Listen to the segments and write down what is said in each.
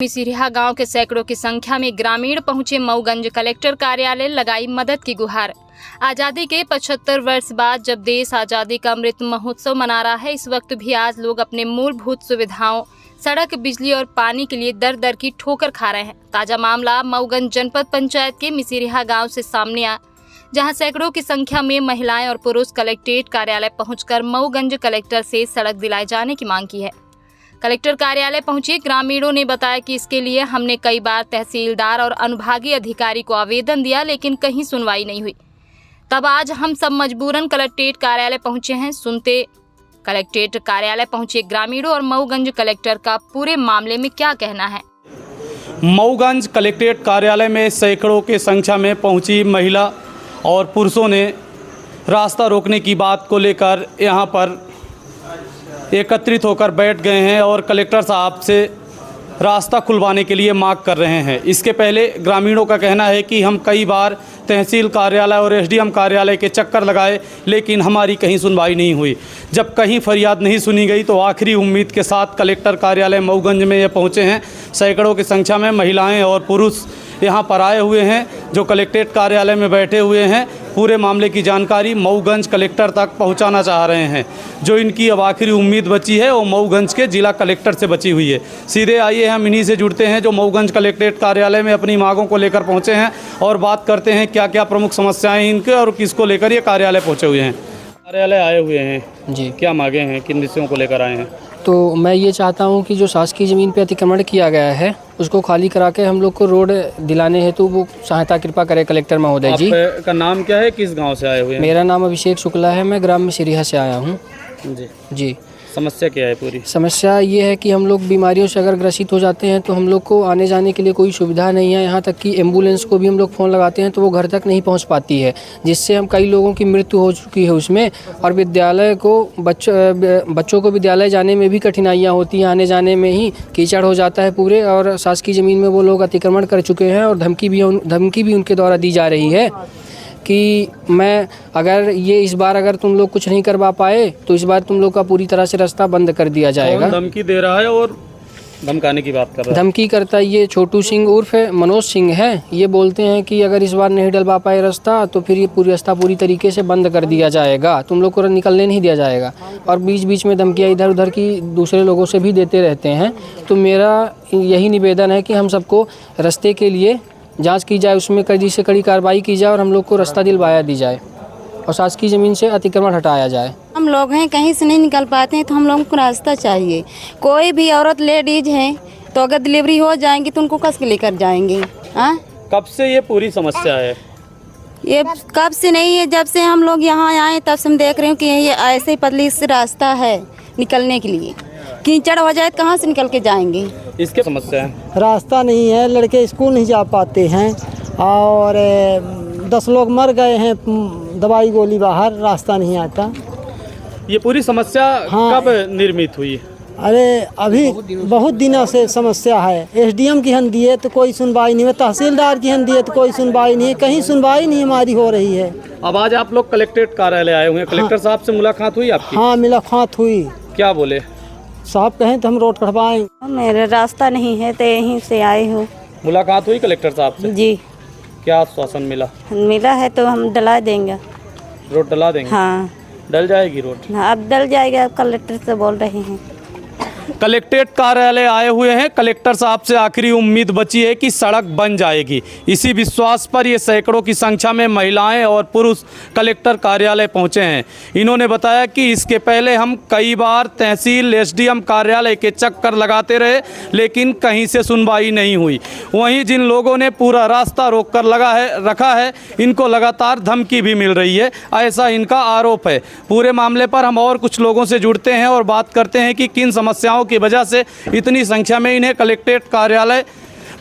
मिसिरिहा गांव के सैकड़ों की संख्या में ग्रामीण पहुंचे मऊगंज कलेक्टर कार्यालय, लगाई मदद की गुहार। आज़ादी के 75 वर्ष बाद जब देश आज़ादी का अमृत महोत्सव मना रहा है, इस वक्त भी आज लोग अपने मूलभूत सुविधाओं, सड़क, बिजली और पानी के लिए दर दर की ठोकर खा रहे हैं। ताजा मामला मऊगंज जनपद पंचायत के मिसिरिहा गाँव से सामने आया, जहां सैकड़ों की संख्या में महिलाएं और पुरुष कलेक्ट्रेट कार्यालय पहुंचकर मऊगंज कलेक्टर से सड़क दिलाए जाने की मांग की है। कलेक्टर कार्यालय पहुंचे ग्रामीणों ने बताया कि इसके लिए हमने कई बार तहसीलदार और अनुभागीय अधिकारी को आवेदन दिया, लेकिन कहीं सुनवाई नहीं हुई। तब आज हम सब मजबूरन कलेक्ट्रेट कार्यालय पहुंचे हैं। सुनते कलेक्ट्रेट कार्यालय पहुंचे ग्रामीणों और मऊगंज कलेक्टर का पूरे मामले में क्या कहना है। मऊगंज कलेक्ट्रेट कार्यालय में सैकड़ों की संख्या में पहुंची महिला और पुरुषों ने रास्ता रोकने की बात को लेकर यहां पर एकत्रित होकर बैठ गए हैं और कलेक्टर साहब से रास्ता खुलवाने के लिए मांग कर रहे हैं। इसके पहले ग्रामीणों का कहना है कि हम कई बार तहसील कार्यालय और एसडीएम कार्यालय के चक्कर लगाए, लेकिन हमारी कहीं सुनवाई नहीं हुई। जब कहीं फरियाद नहीं सुनी गई तो आखिरी उम्मीद के साथ कलेक्टर कार्यालय मऊगंज में ये पहुँचे हैं। सैकड़ों की संख्या में महिलाएं और पुरुष यहाँ पर आए हुए हैं, जो कलेक्ट्रेट कार्यालय में बैठे हुए हैं। पूरे मामले की जानकारी मऊगंज कलेक्टर तक पहुँचाना चाह रहे हैं। जो इनकी अब आखिरी उम्मीद बची है वो मऊगंज के जिला कलेक्टर से बची हुई है। सीधे आइए हम इन्हीं से जुड़ते हैं जो मऊगंज कलेक्ट्रेट कार्यालय में अपनी मांगों को लेकर पहुँचे हैं, और बात करते हैं क्या क्या प्रमुख समस्याएं इनके और किसको लेकर ये कार्यालय पहुँचे हुए हैं। कार्यालय आए हुए हैं जी, क्या मांगे हैं, किन विषयों को लेकर आए हैं? तो मैं ये चाहता हूँ कि जो शासकीय ज़मीन पे अतिक्रमण किया गया है उसको खाली करा के हम लोग को रोड दिलाने हेतु वो सहायता कृपा करे कलेक्टर महोदय जी। आपका नाम क्या है, किस गांव से आए हुए हैं? मेरा नाम अभिषेक शुक्ला है, मैं ग्राम मिसिरिहा से आया हूँ जी। समस्या क्या है पूरी? समस्या ये है कि हम लोग बीमारियों से अगर ग्रसित हो जाते हैं तो हम लोग को आने जाने के लिए कोई सुविधा नहीं है। यहाँ तक कि एम्बुलेंस को भी हम लोग फ़ोन लगाते हैं तो वो घर तक नहीं पहुँच पाती है, जिससे हम कई लोगों की मृत्यु हो चुकी है उसमें। और विद्यालय को बच्चों को विद्यालय जाने में भी कठिनाइयाँ होती हैं, आने जाने में ही कीचड़ हो जाता है पूरे। और शासकीय ज़मीन में वो लोग अतिक्रमण कर चुके हैं और धमकी भी उनके द्वारा दी जा रही है कि मैं अगर ये इस बार अगर तुम लोग कुछ नहीं करवा पाए तो इस बार तुम लोग का पूरी तरह से रास्ता बंद कर दिया जाएगा। धमकी दे रहा है और धमकाने की बात कर रहा है? धमकी करता है ये छोटू सिंह उर्फ मनोज सिंह है। ये बोलते हैं कि अगर इस बार नहीं डलवा पाए रास्ता तो फिर ये रास्ता पूरी तरीके से बंद कर दिया जाएगा, तुम लोग को निकलने नहीं दिया जाएगा। और बीच बीच में धमकियाँ इधर उधर की दूसरे लोगों से भी देते रहते हैं। तो मेरा यही निवेदन है कि हम सबको रास्ते के लिए जांच की जाए, उसमें कड़ी से कड़ी कार्रवाई की जाए और हम लोग को रास्ता दिलवाया दी जाए और शासकीय ज़मीन से अतिक्रमण हटाया जाए। हम लोग हैं कहीं से नहीं निकल पाते हैं तो हम लोगों को रास्ता चाहिए। कोई भी औरत लेडीज है तो अगर डिलीवरी हो जाएंगी तो उनको कस के लेकर जाएंगे। कब से ये पूरी समस्या है? ये कब से नहीं है, जब से हम लोग यहाँ आए तब से हम देख रहे हैं कि ये ऐसे ही पतली से रास्ता है निकलने के लिए। कीचड़ हो जाए तो कहाँ से निकल के जाएंगे? इसके समस्या है, रास्ता नहीं है, लड़के स्कूल नहीं जा पाते हैं और 10 लोग मर गए हैं दवाई गोली बाहर, रास्ता नहीं आता। ये पूरी समस्या कब निर्मित हुई? अरे अभी बहुत दिनों से समस्या है। एसडीएम की हम दिए तो कोई सुनवाई नहीं है, तहसीलदार की हम दिए तो कोई सुनवाई नहीं है, कहीं सुनवाई नहीं हमारी हो रही है। अब आज आप लोग कलेक्ट्रेट कार्यालय आए हुए हैं, कलेक्टर साहब से मुलाकात हुई आपकी? हाँ मुलाकात हुई। क्या बोले साहब? कहें तो हम रोड कटवाएं। मेरा रास्ता नहीं है तो यहीं से आए हो। मुलाकात हुई कलेक्टर साहब से? जी। क्या आश्वासन मिला है तो हम डला देंगे, रोड डला देंगे। हाँ डल जाएगी रोड। हाँ अब डल जाएगा, अब कलेक्टर से बोल रहे हैं। कलेक्ट्रेट कार्यालय आए हुए हैं, कलेक्टर साहब से आखिरी उम्मीद बची है कि सड़क बन जाएगी। इसी विश्वास पर ये सैकड़ों की संख्या में महिलाएं और पुरुष कलेक्टर कार्यालय पहुंचे हैं। इन्होंने बताया कि इसके पहले हम कई बार तहसील एसडीएम कार्यालय के चक्कर लगाते रहे, लेकिन कहीं से सुनवाई नहीं हुई। वहीं जिन लोगों ने पूरा रास्ता रोक कर रखा है, इनको लगातार धमकी भी मिल रही है, ऐसा इनका आरोप है। पूरे मामले पर हम और कुछ लोगों से जुड़ते हैं और बात करते हैं कि किन समस्याओं की वजह से इतनी संख्या में इन्हें कलेक्ट्रेट कार्यालय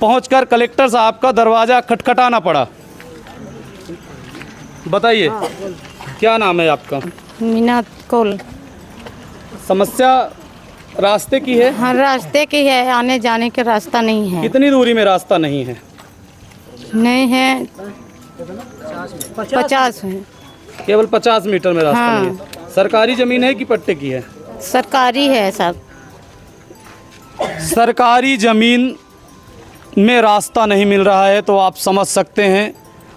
पहुंचकर कलेक्टर साहब का दरवाजा खटखटाना पड़ा। बताइए क्या नाम है आपका? मीना कौल। समस्या रास्ते की है? हाँ रास्ते की है, आने जाने का रास्ता नहीं है। कितनी दूरी में रास्ता नहीं है? नहीं है 50 है, केवल 50 मीटर में रास्ता। हाँ। नहीं है। सरकारी जमीन है कि पट्टे की है? सरकारी है सब। सरकारी ज़मीन में रास्ता नहीं मिल रहा है तो आप समझ सकते हैं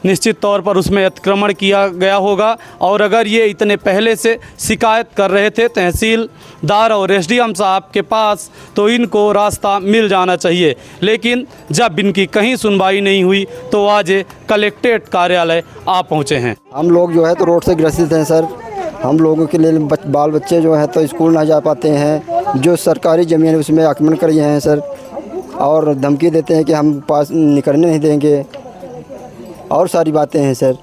निश्चित तौर पर उसमें अतिक्रमण किया गया होगा। और अगर ये इतने पहले से शिकायत कर रहे थे तहसीलदार और एसडीएम साहब के पास तो इनको रास्ता मिल जाना चाहिए, लेकिन जब इनकी कहीं सुनवाई नहीं हुई तो आज ये कलेक्ट्रेट कार्यालय आ पहुँचे हैं। हम लोग जो है तो रोड से ग्रसित हैं सर। हम लोगों के लिए बाल बच्चे जो हैं तो स्कूल ना जा पाते हैं। जो सरकारी ज़मीन है उसमें आक्रमण कर रहे हैं सर, और धमकी देते हैं कि हम पास निकलने नहीं देंगे और सारी बातें हैं सर।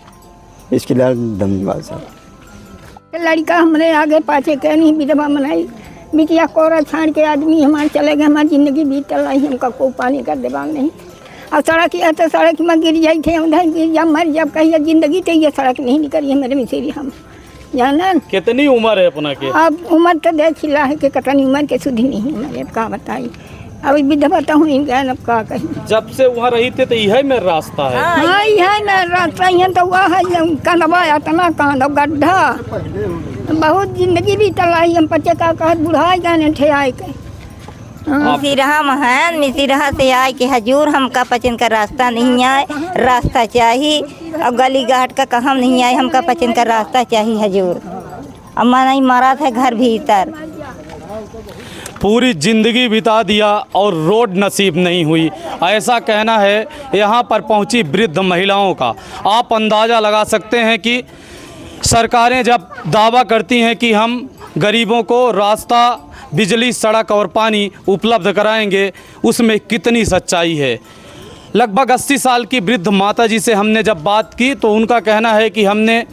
इसके लिए धन्यवाद सर। लड़का हमारे आगे पाछे कह नहीं विधवा मनाई बिटिया कोरा छाड़ के आदमी हमारे चले गए। हमारी ज़िंदगी बीत रही, हमका कोई पानी का दिमाग नहीं। और सड़क है तो सड़क में गिर जाई थे, उधर गिर जा मर जब कहिए ज़िंदगी तो ये सड़क नहीं निकली है मेरे मिसेरी। हम जाना कितनी उम्र है अपना के? अब उम्र तो देख खिला है कि कतनी उम्र के सुधी नहीं हमारे। अब क्या बताई, अब विधवा तो हुई गए, अब क्या कहीं। जब से वहाँ रही थे तो यही मेरा रास्ता है। हाँ यह ना रास्ता यहाँ तो वह है कंदवा इतना कांदो गड्ढा। बहुत जिंदगी भी तलाई हम बच्चे का कहत बुढ़ाई गए थे आए के। मिसिरहा महान मिसिरहा से आए कि हजूर हमका पचन का रास्ता नहीं आए, रास्ता चाहिए। अब गली घाट का कहम नहीं आए, हमका पचन का रास्ता चाहिए हजूर। अब मना मारा था घर भीतर, पूरी ज़िंदगी बिता दिया और रोड नसीब नहीं हुई, ऐसा कहना है यहाँ पर पहुँची वृद्ध महिलाओं का। आप अंदाज़ा लगा सकते हैं कि सरकारें जब दावा करती हैं कि हम गरीबों को रास्ता, बिजली, सड़क और पानी उपलब्ध कराएंगे, उसमें कितनी सच्चाई है। लगभग 80 साल की वृद्ध माता जी से हमने जब बात की तो उनका कहना है कि हमने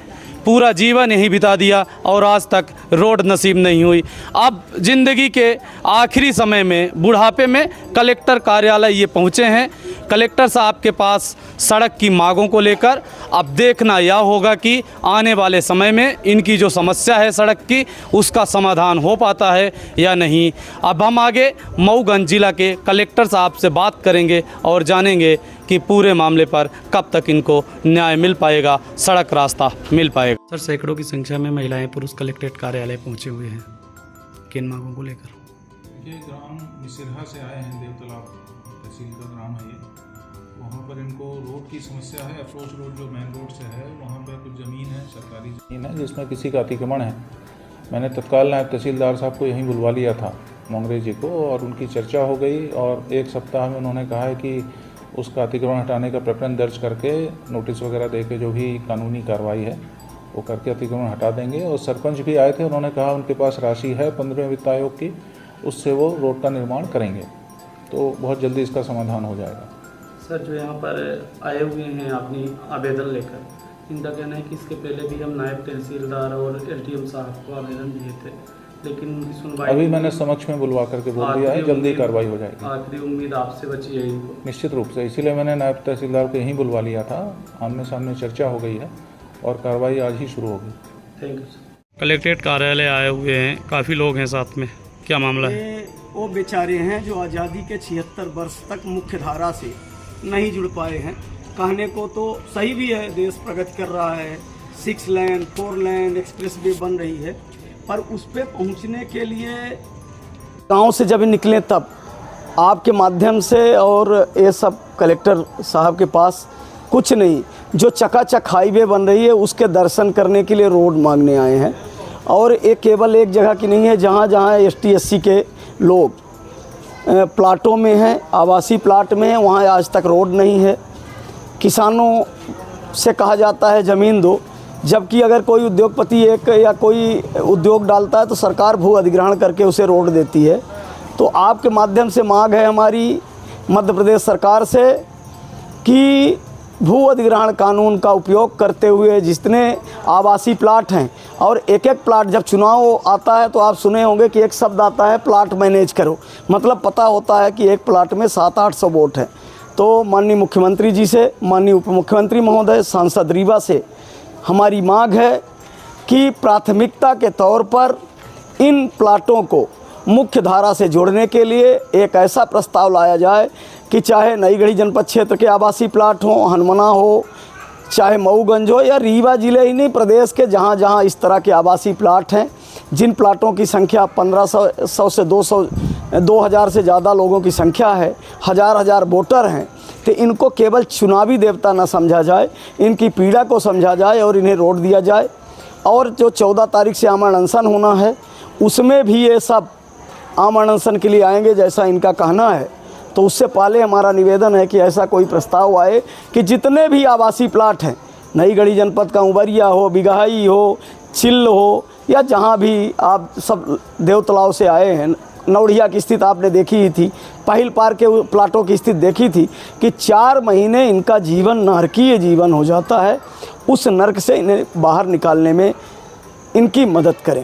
पूरा जीवन यहीं बिता दिया और आज तक रोड नसीब नहीं हुई। अब ज़िंदगी के आखिरी समय में, बुढ़ापे में कलेक्टर कार्यालय ये पहुँचे हैं। कलेक्टर साहब के पास सड़क की मांगों को लेकर अब देखना यह होगा कि आने वाले समय में इनकी जो समस्या है सड़क की, उसका समाधान हो पाता है या नहीं। अब हम आगे मऊगंज जिला के कलेक्टर साहब से बात करेंगे और जानेंगे कि पूरे मामले पर कब तक इनको न्याय मिल पाएगा, सड़क रास्ता मिल पाएगा। सर, सैकड़ों की संख्या में महिलाएं पुरुष कलेक्ट्रेट कार्यालय पहुंचे हुए हैं, किन मांगों को लेकर? ये ग्राम मिसिरहा से आए हैं, देवतालाब तहसील का ग्राम है ये। वहाँ पर इनको रोड की समस्या है। अप्रोच रोड जो मेन रोड से है वहाँ पर कुछ ज़मीन है, सरकारी ज़मीन है जिसमें किसी का अतिक्रमण है। मैंने तत्काल नायब तहसीलदार साहब को यहीं बुलवा लिया था, मोंगरे जी को, और उनकी चर्चा हो गई। और एक सप्ताह में उन्होंने कहा है कि उसका अतिक्रमण हटाने का प्रकरण दर्ज करके नोटिस वगैरह दे के जो भी कानूनी कार्रवाई है वो करके अतिक्रमण हटा देंगे। और सरपंच भी आए थे, उन्होंने कहा उनके पास राशि है 15वें वित्त आयोग की, उससे वो रोड का निर्माण करेंगे, तो बहुत जल्दी इसका समाधान हो जाएगा। सर, जो यहाँ पर आए हुए हैं अपनी आवेदन लेकर, इनका कहना है कि इसके पहले भी हम नायब तहसीलदार और एसडीएम साहब को आवेदन दिए थे, लेकिन उनकी सुनवाई अभी मैंने समक्ष में बुलवा करके बोल दिया है, जल्दी कार्रवाई हो जाएगी। आखिरी उम्मीद आपसे बची है इनको? निश्चित रूप से, इसीलिए मैंने नायब तहसीलदार को यहीं बुलवा लिया था। आमने सामने चर्चा हो गई है और कार्रवाई आज ही शुरू होगी। Thank you sir. कलेक्ट्रेट कार्यालय आए हुए हैं, काफ़ी लोग हैं साथ में, क्या मामला है? वो बेचारे हैं जो आज़ादी के 76 वर्ष तक मुख्य धारा से नहीं जुड़ पाए हैं। कहने को तो सही भी है, देश प्रगति कर रहा है, 6 लेन 4 लेन एक्सप्रेस वे बन रही है, पर उस पर पहुँचने के लिए गांव से जब निकले तब आपके माध्यम से और ये सब कलेक्टर साहब के पास कुछ नहीं, जो चकाचक हाईवे बन रही है उसके दर्शन करने के लिए रोड मांगने आए हैं। और ये केवल एक जगह की नहीं है, जहाँ जहाँ ST SC के लोग प्लाटों में हैं, आवासीय प्लाट में हैं, वहाँ आज तक रोड नहीं है। किसानों से कहा जाता है ज़मीन दो, जबकि अगर कोई उद्योगपति एक या कोई उद्योग डालता है तो सरकार भू अधिग्रहण करके उसे रोड देती है। तो आपके माध्यम से मांग है हमारी मध्य प्रदेश सरकार से कि भू अधिग्रहण कानून का उपयोग करते हुए जितने आवासीय प्लाट हैं, और एक एक प्लाट, जब चुनाव आता है तो आप सुने होंगे कि एक शब्द आता है प्लाट मैनेज करो, मतलब पता होता है कि एक प्लाट में 700-800 वोट हैं। तो माननीय मुख्यमंत्री जी से, माननीय उप मुख्यमंत्री महोदय, सांसद रीवा से हमारी मांग है कि प्राथमिकता के तौर पर इन प्लाटों को मुख्य धारा से जोड़ने के लिए एक ऐसा प्रस्ताव लाया जाए कि चाहे नईगढ़ी जनपद क्षेत्र के आवासीय प्लाट हों, हनुमना हो, चाहे मऊगंज हो, या रीवा जिले ही नहीं प्रदेश के जहाँ जहाँ इस तरह के आवासीय प्लाट हैं, जिन प्लाटों की संख्या 1500 से 200 2000 से ज़्यादा लोगों की संख्या है, हज़ार वोटर हैं, तो इनको केवल चुनावी देवता ना समझा जाए, इनकी पीड़ा को समझा जाए और इन्हें रोट दिया जाए। और जो 14 तारीख से आमरण अनशन होना है उसमें भी ये सब आमरण अनशन के लिए आएंगे जैसा इनका कहना है। तो उससे पहले हमारा निवेदन है कि ऐसा कोई प्रस्ताव आए कि जितने भी आवासीय प्लाट हैं, नई गढ़ी जनपद का उबरिया हो, बिगहाई हो, चिल्ल हो, या जहाँ भी आप सब देवतलाव से आए हैं, नौड़िया की स्थिति आपने देखी ही थी, पहिल पार के प्लाटों की स्थिति देखी थी कि 4 महीने इनका जीवन नरकीय जीवन हो जाता है। उस नर्क से इन्हें बाहर निकालने में इनकी मदद करें।